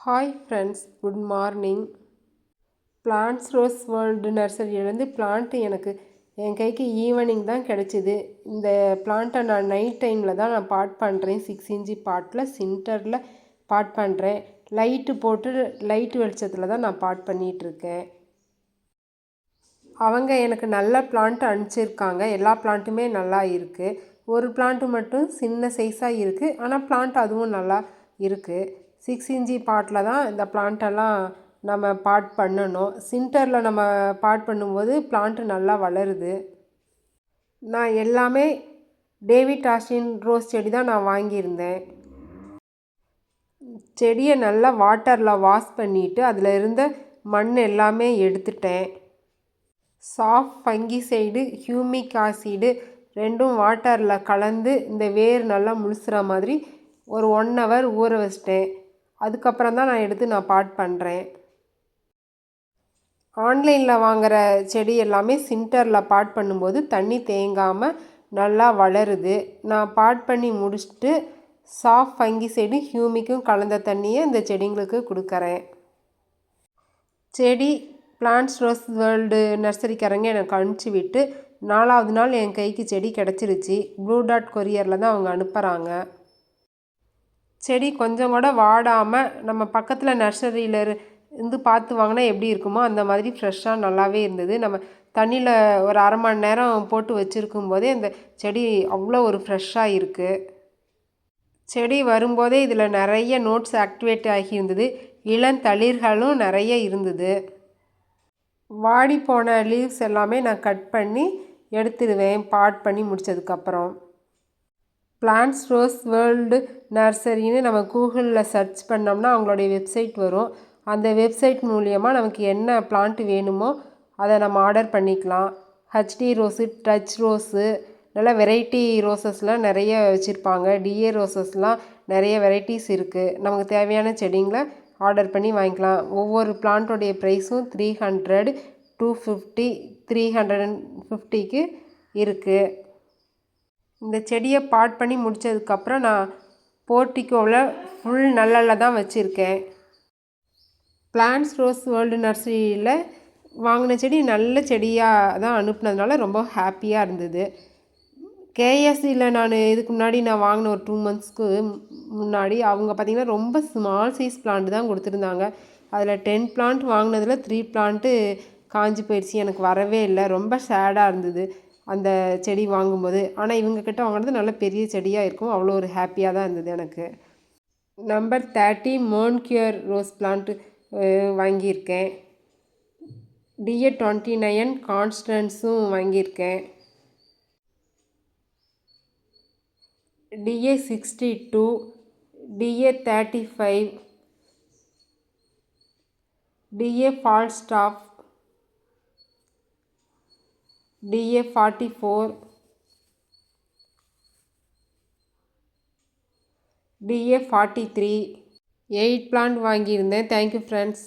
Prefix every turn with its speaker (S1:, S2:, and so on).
S1: Hi friends, good morning. Plants rose world நர்சரியிலேருந்து plant எனக்கு என் கைக்கு ஈவினிங் தான் கிடச்சிது. இந்த பிளான்ட்டை நான் நைட் டைமில் தான் நான் பாட் பண்ணுறேன். 6 இன்ச்சு பாட்டில் சின்டரில் பாட் பண்ணுறேன். லைட்டு போட்டு லைட்டு வெளிச்சத்தில் தான் நான் பாட் பண்ணிகிட்ருக்கேன். அவங்க எனக்கு நல்ல பிளான்ட் அனுப்பிச்சிருக்காங்க. எல்லா பிளான்ட்டுமே நல்லா இருக்குது. ஒரு பிளான்ட்டு மட்டும் சின்ன சைஸாக இருக்குது, ஆனால் பிளான்ட் அதுவும் நல்லா இருக்குது. 6 இன்ச்சி பாட்டில் தான் இந்த பிளான்ட்டெல்லாம் நம்ம பாட் பண்ணணும். சின்டரில் நம்ம பாட் பண்ணும்போது பிளான்ட்டு நல்லா வளருது. நான் எல்லாமே டேவிட் ஆஸ்டின் ரோஸ் செடி தான் நான் வாங்கியிருந்தேன். செடியை நல்லா வாட்டரில் வாஷ் பண்ணிவிட்டு அதில் இருந்த மண் எல்லாமே எடுத்துட்டேன். சாஃப்ட் ஃபங்கிசைடு, ஹியூமிக் ஆசிடு ரெண்டும் வாட்டரில் கலந்து இந்த வேர் நல்லா முழுசுற மாதிரி ஒரு 1 ஹவர் ஊற வச்சிட்டேன். அதுக்கப்புறம் தான் நான் பாட் பண்ணுறேன். ஆன்லைனில் வாங்குகிற செடி எல்லாமே சின்டரில் பாட் பண்ணும்போது தண்ணி தேங்காமல் நல்லா வளருது. நான் பாட் பண்ணி முடிச்சுட்டு சாஃப்ட் ஃபங்கிசைடு ஹியூமிக்கும் கலந்த தண்ணியை இந்த செடிங்களுக்கு கொடுக்குறேன். செடி பிளான்ட்ஸ் ரோஸ் வேர்ல்டு நர்சரிக்காரங்க எனக்கு அனுப்பிச்சி விட்டு 4வது நாள் என் கைக்கு செடி கிடச்சிருச்சு. ப்ளூ டாட் கொரியரில் தான் அவங்க அனுப்புகிறாங்க. செடி கொஞ்சம் கூட வாடாமல் நம்ம பக்கத்தில் நர்சரியில் இருந்து பார்த்து வாங்கினா எப்படி இருக்குமோ அந்த மாதிரி ஃப்ரெஷ்ஷாக நல்லாவே இருந்தது. நம்ம தண்ணியில் ஒரு அரை மணி நேரம் போட்டு வச்சுருக்கும் போதே இந்த செடி அவ்வளோ ஒரு ஃப்ரெஷ்ஷாக இருக்குது. செடி வரும்போதே இதில் நிறைய நோட்ஸ் ஆக்டிவேட் ஆகியிருந்தது. இளந்தளிர்களும் நிறைய இருந்தது. வாடி போன லீவ்ஸ் எல்லாமே நான் கட் பண்ணி எடுத்துடுவேன் பாட் பண்ணி முடித்ததுக்கப்புறம். பிளான்ட்ஸ் ரோஸ் வேர்ல்டு நர்சரின்னு நம்ம கூகுளில் சர்ச் பண்ணோம்னா அவங்களுடைய வெப்சைட் வரும். அந்த வெப்சைட் மூலயமா நமக்கு என்ன பிளான்ட் வேணுமோ அதை நம்ம ஆர்டர் பண்ணிக்கலாம். ஹச்டி ரோஸு, டச் ரோஸு, நல்லா வெரைட்டி ரோசஸ்லாம் நிறைய வச்சுருப்பாங்க. டிஏ ரோசஸ்லாம் நிறைய வெரைட்டிஸ் இருக்குது. நமக்கு தேவையான செடிங்களை ஆர்டர் பண்ணி வாங்கிக்கலாம். ஒவ்வொரு பிளான்ட்டோடைய ப்ரைஸும் 300, 250, 350க்கு இருக்குது. இந்த செடியை பாட் பண்ணி முடித்ததுக்கப்புறம் நான் போர்ட்டிக்கோவில் ஃபுல் நிழலில் தான் வச்சுருக்கேன். பிளான்ட்ஸ் ரோஸ் வேர்ல்டு நர்சரியில் வாங்கின செடி நல்ல செடியாக தான் அனுப்புனதுனால ரொம்ப ஹாப்பியாக இருந்தது. கேஎஸ்சியில் நான் இதுக்கு முன்னாடி நான் வாங்கின ஒரு 2 மந்த்ஸ்க்கு முன்னாடி அவங்க பார்த்திங்கன்னா ரொம்ப ஸ்மால் சைஸ் பிளான்ட் தான் கொடுத்துருந்தாங்க. அதில் 10 பிளான்ட் வாங்கினதில் 3 பிளான்ட்டு காஞ்சி போயிடுச்சு. எனக்கு வரவே இல்லை. ரொம்ப சேடாக இருந்தது அந்த செடி வாங்கும்போது. ஆனால் இவங்கக்கிட்ட வாங்கினது நல்ல பெரிய செடியாக இருக்கும். அவ்வளோ ஒரு ஹாப்பியாக தான் இருந்தது எனக்கு. நம்பர் 30 மோன்கியூர் ரோஸ் பிளான்ட்டு வாங்கியிருக்கேன். டிஏ 29 கான்ஸ்டன்ஸும் வாங்கியிருக்கேன். DA 62, DA 35, DA Falstaff, DA 44, DA 43, 8 plant வாங்கியிருந்தேன். Thank you friends.